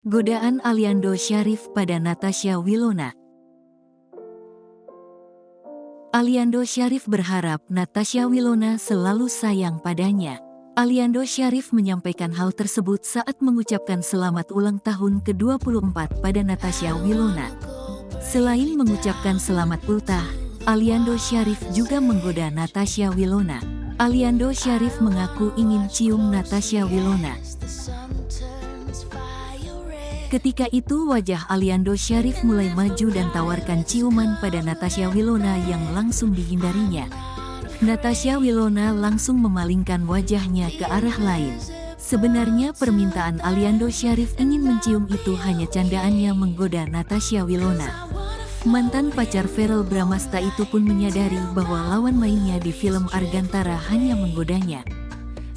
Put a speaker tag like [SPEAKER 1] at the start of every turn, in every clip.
[SPEAKER 1] Godaan Aliando Syarif pada Natasha Wilona. Aliando Syarif berharap Natasha Wilona selalu sayang padanya. Aliando Syarif menyampaikan hal tersebut saat mengucapkan selamat ulang tahun ke-24 pada Natasha Wilona. Selain mengucapkan selamat ultah, Aliando Syarif juga menggoda Natasha Wilona. Aliando Syarif mengaku ingin cium Natasha Wilona. Ketika itu wajah Aliando Syarif mulai maju dan tawarkan ciuman pada Natasha Wilona yang langsung dihindarinya. Natasha Wilona langsung memalingkan wajahnya ke arah lain. Sebenarnya permintaan Aliando Syarif ingin mencium itu hanya candaannya menggoda Natasha Wilona. Mantan pacar Verrell Bramasta itu pun menyadari bahwa lawan mainnya di film Argantara hanya menggodanya.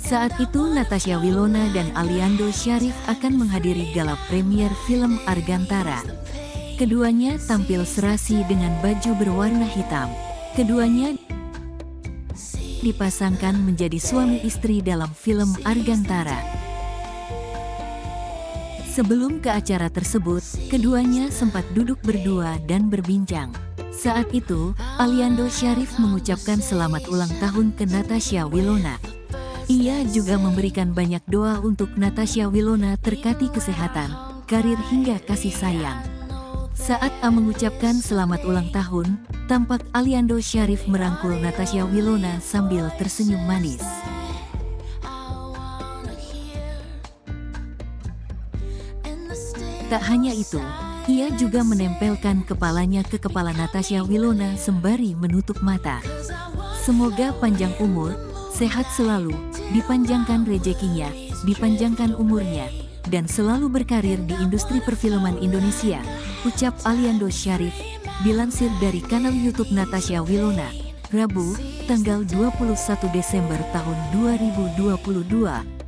[SPEAKER 1] Saat itu Natasha Wilona dan Aliando Syarif akan menghadiri gala premier film Argantara. Keduanya tampil serasi dengan baju berwarna hitam. Keduanya dipasangkan menjadi suami istri dalam film Argantara. Sebelum ke acara tersebut, keduanya sempat duduk berdua dan berbincang. Saat itu, Aliando Syarif mengucapkan selamat ulang tahun ke Natasha Wilona. Ia juga memberikan banyak doa untuk Natasha Wilona terkait kesehatan, karir hingga kasih sayang. Saat mengucapkan selamat ulang tahun, tampak Aliando Syarif merangkul Natasha Wilona sambil tersenyum manis. Tak hanya itu, ia juga menempelkan kepalanya ke kepala Natasha Wilona sembari menutup mata. Semoga panjang umur, sehat selalu, dipanjangkan rezekinya, dipanjangkan umurnya, dan selalu berkarir di industri perfilman Indonesia, ucap Aliando Syarif, dilansir dari kanal YouTube Natasha Wilona, Rabu, tanggal 21 Desember tahun 2022.